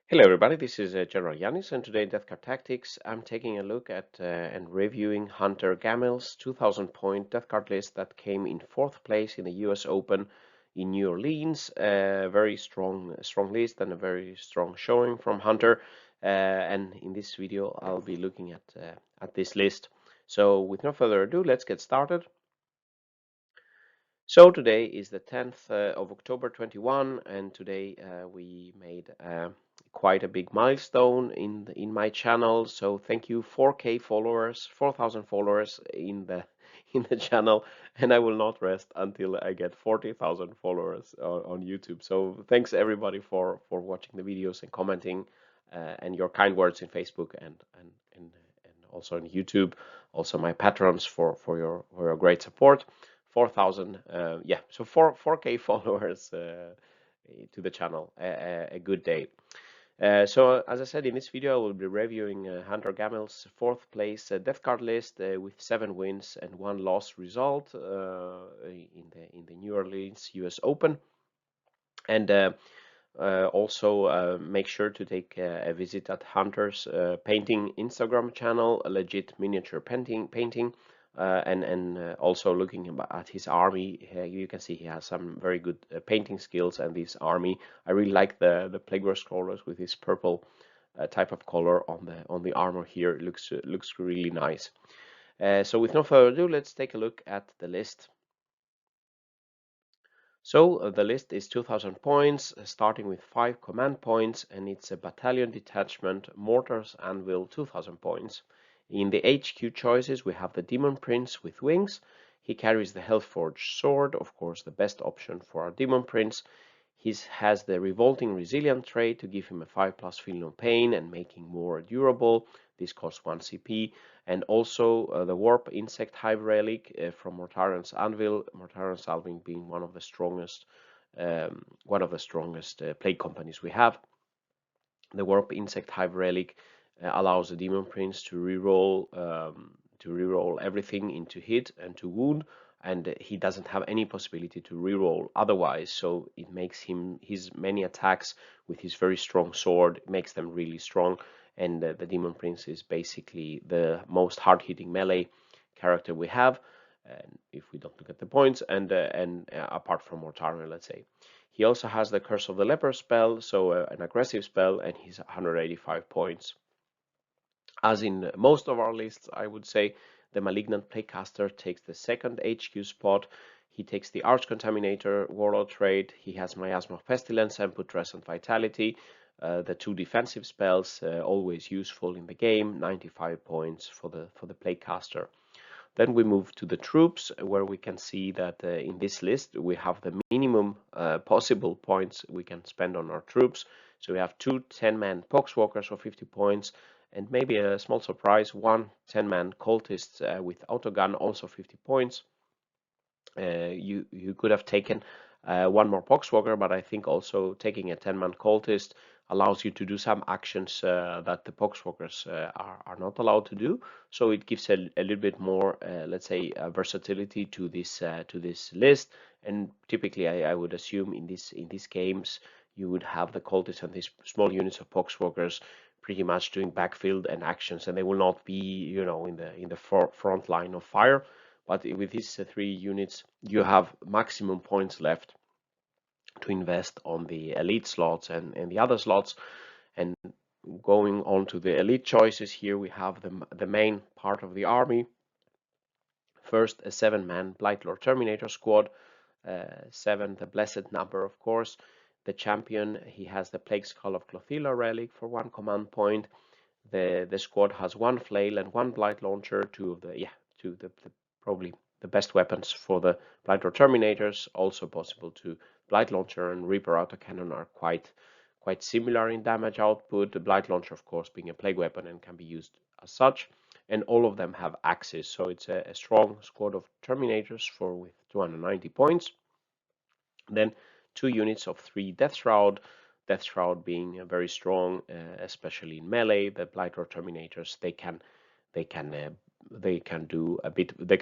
Hello everybody, this is General Yanis, and today in Death Card Tactics I'm taking a look at and reviewing Hunter Gammil's 2000 point Death Card list that came in 4th place in the US Open in New Orleans. Very strong list and a very strong showing from Hunter, and in this video I'll be looking at this list. So with no further ado, let's get started. So today is the 10th of October 21, and today we made quite a big milestone in my channel. So thank you, 4K followers, 4,000 followers in the in the channel, and I will not rest until I get 40,000 followers on YouTube. So thanks everybody for watching the videos and commenting, and your kind words in Facebook and also on YouTube. Also my patrons for your great support. 4,000, yeah, so 4K followers to the channel. A good day. So as I said, in this video I will be reviewing Hunter Gammil's 4th place death card list with 7 wins and 1 loss result in the New Orleans US Open. And also make sure to take a visit at Hunter's painting Instagram channel, a legit miniature painting. And also looking at his army, you can see he has some very good painting skills. And this army, I really like the Plague scrollers with this purple type of color on the armor here. It looks really nice. So with no further ado, let's take a look at the list. So the list is 2000 points, starting with 5 command points, and it's a battalion detachment, Mortarion AnVil 2000 points. In the HQ choices, we have the Daemon Prince with wings. He carries the Hellforged sword, of course the best option for our Daemon Prince. He has the Revolting Resilient trait to give him a 5+ feel no pain and making more durable. This costs 1 CP. And also the Warp Insect Hive Relic from Mortarion's Anvil. Mortarion's Anvil being one of the strongest plague companies we have. The Warp Insect Hive Relic allows the Daemon Prince to reroll everything into hit and to wound, and he doesn't have any possibility to reroll otherwise. So it makes his many attacks with his very strong sword, makes them really strong. And the Daemon Prince is basically the most hard-hitting melee character we have, if we don't look at the points, and apart from Mortarion, let's say. He also has the Curse of the Leper spell, so an aggressive spell, and he's 185 points. As in most of our lists, I would say, the Malignant Plaguecaster takes the 2nd HQ spot. He takes the Arch Contaminator Warlord trait. He has Miasma of Pestilence and Putrescent Vitality. The 2 defensive spells, always useful in the game, 95 points for the Plaguecaster. Then we move to the troops, where we can see that in this list we have the minimum possible points we can spend on our troops. So we have 2 10-man Poxwalkers for 50 points, and maybe a small surprise, 1 10-man Cultist with autogun, also 50 points. You could have taken 1 more Poxwalker, but I think also taking a 10-man Cultist allows you to do some actions that the Poxwalkers are not allowed to do. So it gives a little bit more, let's say, versatility to this list. And typically, I would assume in these games you would have the Cultists and these small units of Poxwalkers pretty much doing backfield and actions, and they will not be, in the front line of fire. But with these 3 units, you have maximum points left to invest on the elite slots and the other slots. And going on to the elite choices, here we have the main part of the army. First, a 7-man Blightlord Terminator squad. 7, the blessed number, of course. The champion, he has the Plague Skull of Clothilla relic for 1 command point. The squad has 1 flail and 1 blight launcher, two the probably the best weapons for the Blightlord Terminators. Also possible to Blight Launcher and Reaper Autocannon are quite similar in damage output. The Blight Launcher, of course, being a plague weapon and can be used as such. And all of them have axes, so it's a strong squad of Terminators with 290 points. Then 2 units of 3 Death Shroud. Death Shroud being very strong, especially in melee. The Blightlord Terminators, they can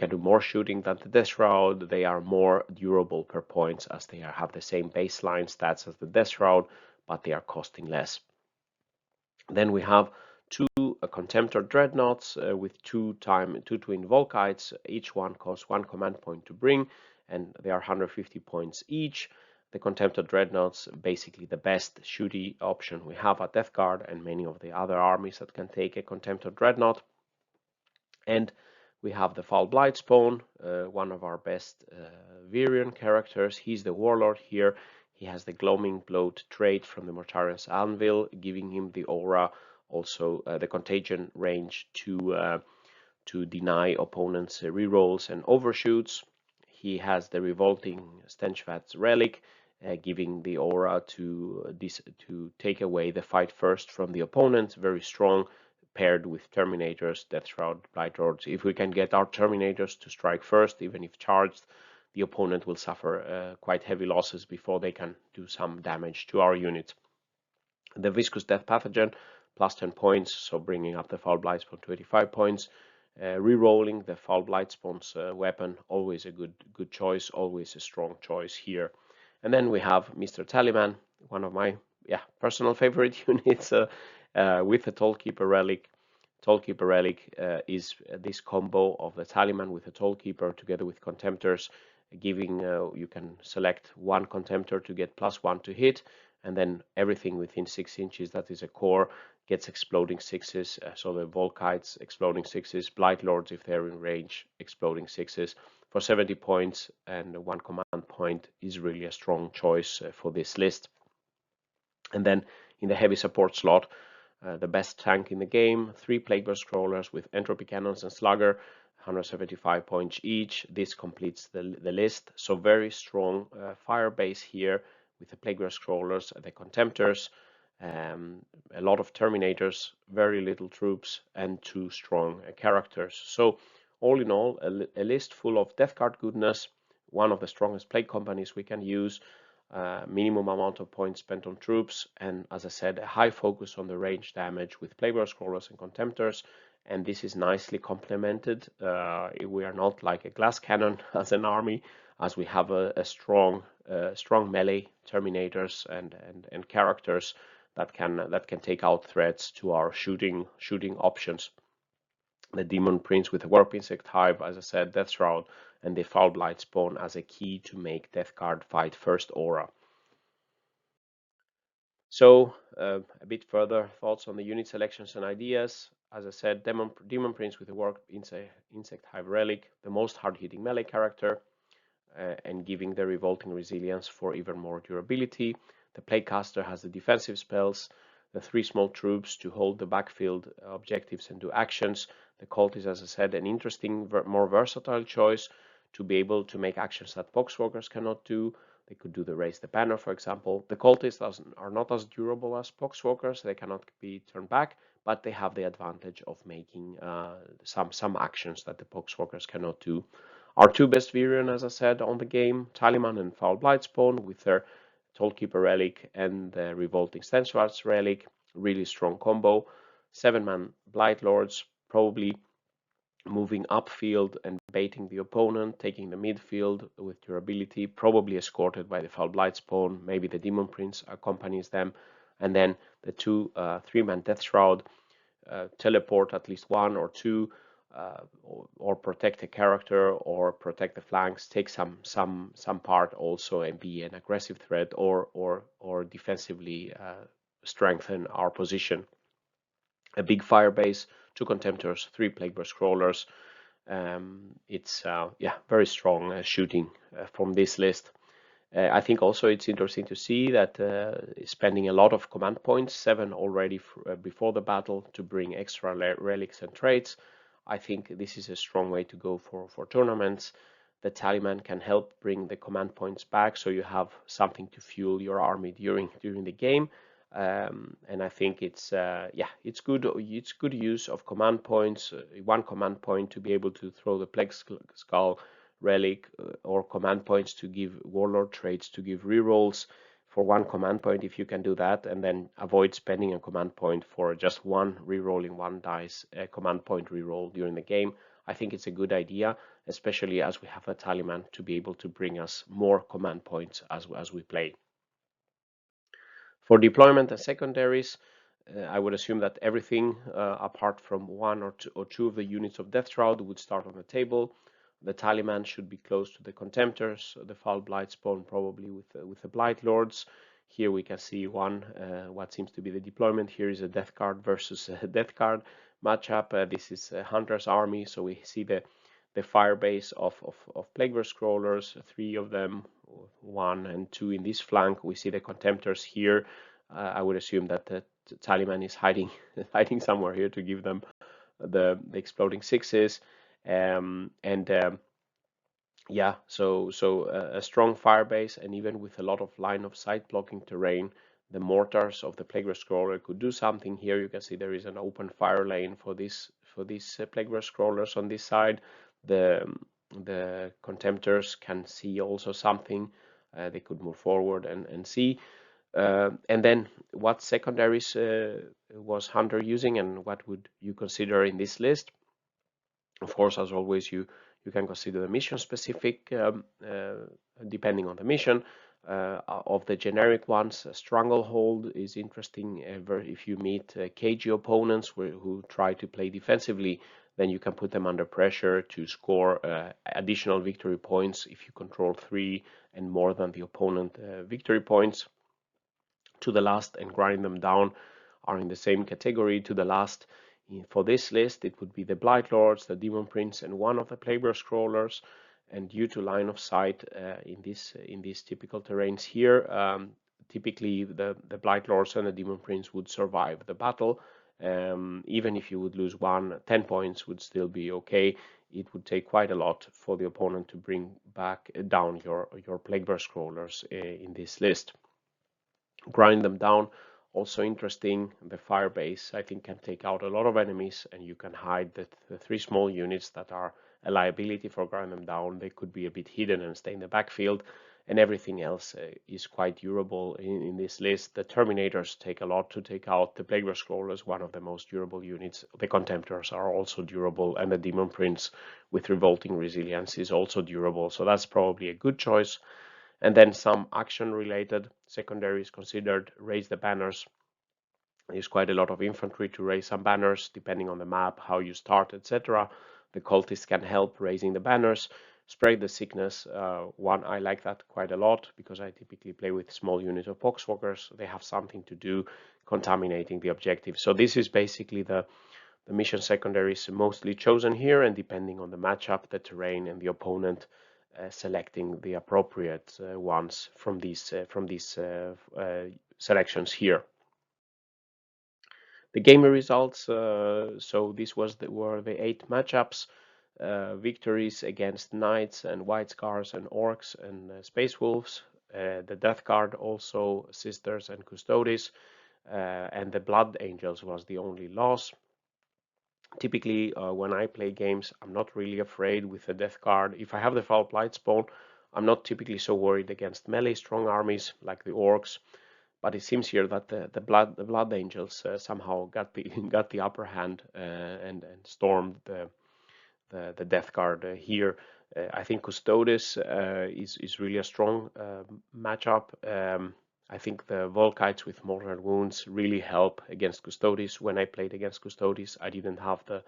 do more shooting than the Death Shroud. They are more durable per points, as they have the same baseline stats as the Death Shroud, but they are costing less. Then we have two Contemptor Dreadnoughts with two twin Volkites. Each one costs 1 command point to bring, and they are 150 points each. The Contemptor Dreadnoughts, basically the best shooty option we have at Death Guard and many of the other armies that can take a Contemptor Dreadnought. And we have the Foul Blightspawn, one of our best Virion characters. He's the Warlord here. He has the Gloaming Bloat trait from the Mortarion Anvil, giving him the aura, also the contagion range to deny opponents rerolls and overshoots. He has the Revolting Stenchvat's Relic, giving the aura to take away the fight first from the opponent. Very strong, paired with Terminators, Death Shroud, Blight Lords. If we can get our Terminators to strike first, even if charged, the opponent will suffer quite heavy losses before they can do some damage to our unit. The Viscous Death Pathogen, plus 10 points, so bringing up the Foul Blightspawn to 85 points. Re-rolling the Foul Blightspawn's weapon, always a good choice, always a strong choice here. And then we have Mr. Tallyman, one of my personal favorite units with the Tollkeeper Relic. Tollkeeper Relic is this combo of the Tallyman with the Tollkeeper together with Contemptors, giving you can select one Contemptor to get +1 to hit, and then everything within 6 inches that is a core gets exploding 6s. So the Volkites exploding 6s, Blight Lords if they're in range exploding 6s for 70 points, and 1 command point is really a strong choice for this list. And then in the heavy support slot, the best tank in the game, 3 Plagueburst Crawlers with Entropy Cannons and Slugger, 175 points each. This completes the list. So very strong fire base here with the Plagueburst Crawlers, the Contemptors, a lot of Terminators, very little troops, and 2 strong characters. So all in all, a list full of Death Guard goodness, one of the strongest plague companies we can use, minimum amount of points spent on troops, and as I said, a high focus on the range damage with Plagueburst Crawlers and Contemptors. And this is nicely complemented. We are not like a glass cannon as an army, as we have a strong melee Terminators and characters that can take out threats to our shooting options. The Daemon Prince with the Warp Insect Hive, as I said, Death Shroud, and the Foul Blightspawn as a key to make Death Guard fight first aura. So a bit further thoughts on the unit selections and ideas. As I said, Daemon Prince with the Warp Insect Hive Relic, the most hard-hitting melee character, and giving the Revolting Resilience for even more durability. The Plaguecaster has the defensive spells, the 3 small troops to hold the backfield objectives and do actions. The Cult is, as I said, an interesting, more versatile choice to be able to make actions that Poxwalkers cannot do. They could do the Raise the Banner, for example. The Cultists are not as durable as Poxwalkers. They cannot be turned back, but they have the advantage of making some actions that the Poxwalkers cannot do. Our 2 best Virion, as I said, on the game, Tallyman and Foul Blightspawn with their Tollkeeper Relic and the Revolting Stenchvat's Relic. Really strong combo. 7-man Blight Lords, probably moving upfield and baiting the opponent, taking the midfield with durability, probably escorted by the Foul Blightspawn. Maybe the Daemon Prince accompanies them. And then the 2 3-man Death Shroud, teleport at least 1 or 2, or protect a character or protect the flanks, take some part also and be an aggressive threat, or defensively strengthen our position. A big fire base, 2 Contemptors, 3 Plagueburst Crawlers. It's very strong shooting from this list. I think also it's interesting to see that spending a lot of command points, 7 already before the battle, to bring extra relics and traits. I think this is a strong way to go for tournaments. The Tallyman can help bring the command points back, so you have something to fuel your army during the game. And I think it's good. It's good use of command points. 1 command point to be able to throw the Plague Skull relic, or command points to give Warlord traits to give rerolls for 1 command point, if you can do that, and then avoid spending a command point for just 1 rerolling 1 dice command point reroll during the game. I think it's a good idea, especially as we have a Tallyman to be able to bring us more command points as we play. For deployment and secondaries, I would assume that everything apart from one or two of the units of Death Shroud would start on the table. The Tallyman should be close to the Contemptors. The Foul Blight spawn probably with the Blight Lords. Here we can see what seems to be the deployment. Here is a Death Guard versus a Death Guard matchup. This is Hunter's army, so we see the fire base of Plagueverse Scrollers, 3 of them, 1 and 2 in this flank. We see the Contemptors here. I would assume that the Tallyman is hiding hiding somewhere here to give them the exploding sixes. Yeah, so a strong fire base, and even with a lot of line of sight blocking terrain, the mortars of the Plagueverse Scroller could do something here. You can see there is an open fire lane for these Plagueverse Scrollers on this side. The Contemptors can see also something. They could move forward and see. And then what secondaries was Hunter using, and what would you consider in this list? Of course, as always, you can consider the mission specific, depending on the mission. Of the generic ones, Stranglehold is interesting. If you meet cagey opponents who try to play defensively, then you can put them under pressure to score additional victory points if you control 3 and more than the opponent victory points. To the Last and Grind Them Down are in the same category. To the Last, for this list, it would be the Blight Lords, the Daemon Prince, and one of the Plagueverse Scrollers. And due to line of sight in these typical terrains here, typically the Blight Lords and the Daemon Prince would survive the battle. Even if you would lose 10 points would still be okay. It would take quite a lot for the opponent to bring back down your Plagueverse Scrollers in this list. Grind Them Down, also interesting. The fire base, I think, can take out a lot of enemies, and you can hide the 3 small units that are a liability for Grind Them Down. They could be a bit hidden and stay in the backfield, and everything else is quite durable in this list. The Terminators take a lot to take out. The Plagueverse Scrollers, one of the most durable units. The Contemptors are also durable, and the Daemon Prince with Revolting Resilience is also durable, so that's probably a good choice. And then some action-related secondaries considered. Raise the banners. There's quite a lot of infantry to raise some banners, depending on the map, how you start, etc. The cultists can help raising the banners. Spread the sickness. I like that quite a lot because I typically play with small units of poxwalkers. They have something to do contaminating the objective. So this is basically the mission secondaries mostly chosen here, and depending on the matchup, the terrain, and the opponent, selecting the appropriate ones from these selections here. The game results. So this were the 8 matchups. Victories against Knights and White Scars and Orcs and Space Wolves. The Death Guard also, Sisters and Custodes. And the Blood Angels was the only loss. Typically, when I play games, I'm not really afraid with the Death Guard. If I have the Foul Blight spawn, I'm not typically so worried against melee strong armies like the Orcs. But it seems here that the Blood Angels somehow got the upper hand and stormed the Death Guard here. I think Custodes is really a strong matchup. I think the Volkites with Mortal Wounds really help against Custodes. When I played against Custodes, I didn't have the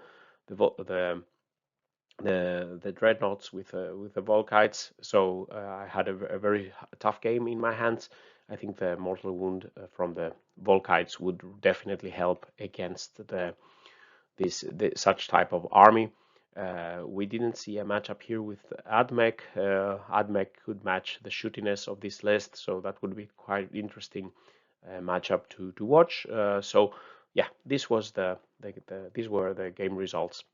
Dreadnoughts with the Volkites, so I had a very tough game in my hands. I think the Mortal Wound from the Volkites would definitely help against such type of army. We didn't see a matchup here with Admech. Admech could match the shootiness of this list, so that would be quite interesting matchup to watch. So yeah, these were the game results.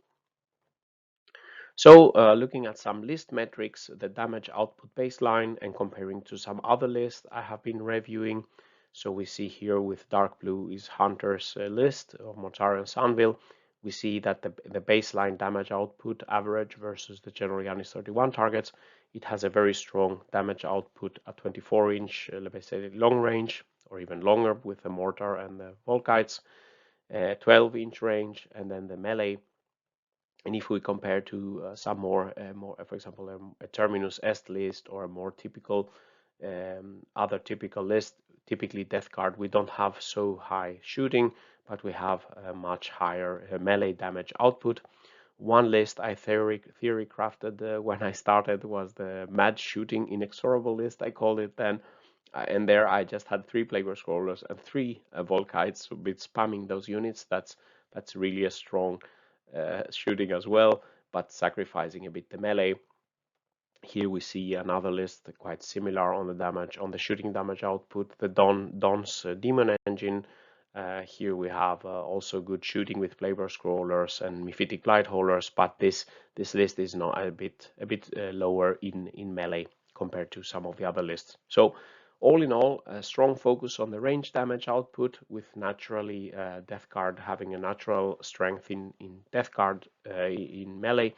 So looking at some list metrics, the damage output baseline, and comparing to some other lists I have been reviewing. So we see here with dark blue is Hunter's list of Mortarion's Anvil. We see that the baseline damage output average versus the General Yanis 31 targets, it has a very strong damage output at 24-inch, let me say long range, or even longer with the Mortar and the Volkites, 12-inch range, and then the melee. And if we compare to some more, for example, a Terminus Est list or a more typical other typical list. Typically Death Guard, we don't have so high shooting, but we have a much higher melee damage output. One list I theory crafted when I started was the mad shooting inexorable list, I called it then. And there I just had 3 Plague Scrollers and 3 Volkites, so with spamming those units. That's really a strong shooting as well, but sacrificing a bit the melee. Here we see another list quite similar on the damage, on the shooting damage output. The Don's Demon Engine. Here we have also good shooting with Flavor Scrollers and Mephitic Blightholders, but this list is not a bit lower in melee compared to some of the other lists. So all in all, a strong focus on the range damage output, with naturally Death Guard having a natural strength in Death Guard in melee.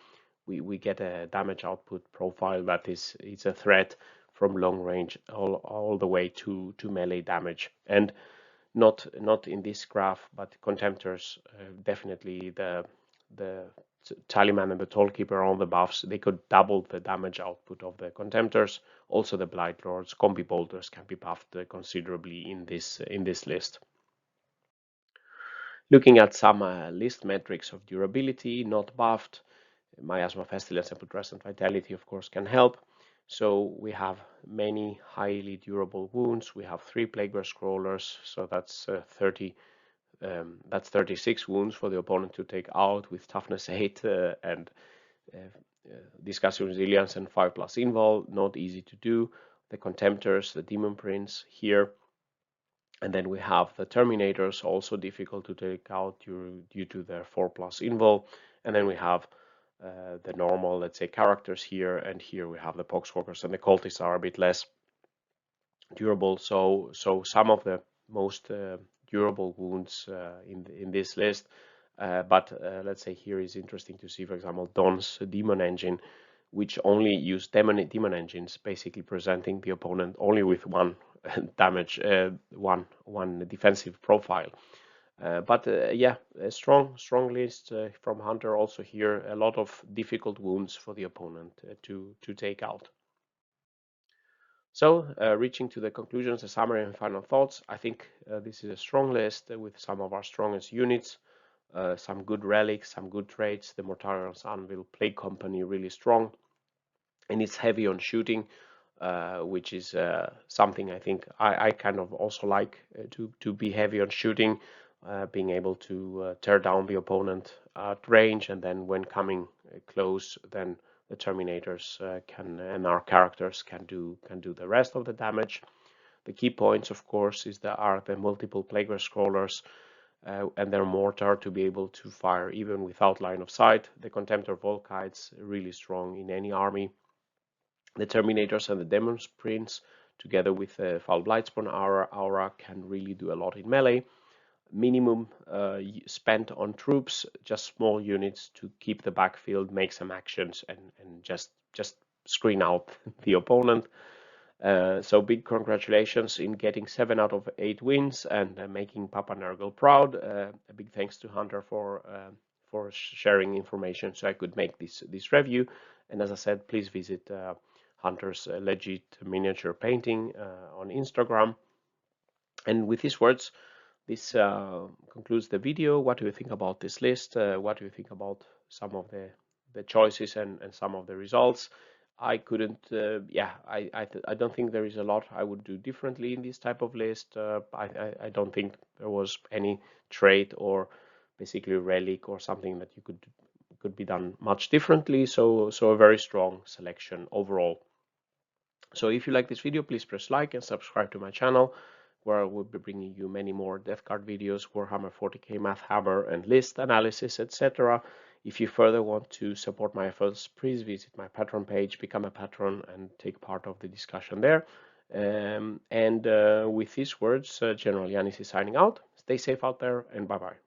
We get a damage output profile that is a threat from long range all the way to melee damage. And not in this graph, but Contemptors, definitely the Tallyman and the Tollkeeper on the buffs, they could double the damage output of the Contemptors. Also the Blight Lords, Combi Bolters can be buffed considerably in this list. Looking at some list metrics of durability, not buffed, Miasma, Pestilence, and Putrescent Vitality, of course, can help. So we have many highly durable wounds. We have 3 Plague Scrollers, so that's 36 wounds for the opponent to take out with toughness 8 and discussing resilience and 5+ invul. Not easy to do. The Contemptors, the Daemon Prince here. And then we have the Terminators, also difficult to take out due to their 4+ invul. And then we have the normal, let's say, characters here, and here we have the Poxwalkers, and the Cultists are a bit less durable. So some of the most durable wounds in this list. But let's say here is interesting to see, for example, Don's Demon Engine, which only use demon engines, basically presenting the opponent only with 1 damage, one defensive profile. But yeah, a strong list from Hunter. Also here, a lot of difficult wounds for the opponent to take out. So reaching to the conclusions, a summary and final thoughts. I think this is a strong list with some of our strongest units, some good relics, some good traits. The Mortarion AnVil Plague Company really strong, and it's heavy on shooting, which is something I think I kind of also like to be heavy on shooting. Being able to tear down the opponent at range, and then when coming close, then the Terminators can, and our characters can do the rest of the damage. The key points, of course, are the multiple Plague Scrollers and their mortar to be able to fire even without line of sight. The Contemptor Volkites really strong in any army. The Terminators and the Daemon Prince, together with the Foul Blightspawn aura, can really do a lot in melee. Minimum spent on troops, just small units to keep the backfield, make some actions, and just screen out the opponent. So big congratulations in getting 7 out of 8 wins and making Papa Nurgle proud. A big thanks to Hunter for sharing information so I could make this review. And as I said, please visit Hunter's legit miniature painting on Instagram. And with these words, this concludes the video. What do you think about this list? What do you think about some of the choices and some of the results? I couldn't, I don't think there is a lot I would do differently in this type of list. I don't think there was any trait or basically relic or something that you could be done much differently. So a very strong selection overall. So if you like this video, please press like and subscribe to my channel, where I will be bringing you many more Death Guard videos, Warhammer 40k Math Hammer and list analysis, etc. If you further want to support my efforts, please visit my Patreon page, become a patron, and take part of the discussion there. With these words, General Yanis is signing out. Stay safe out there, and bye-bye.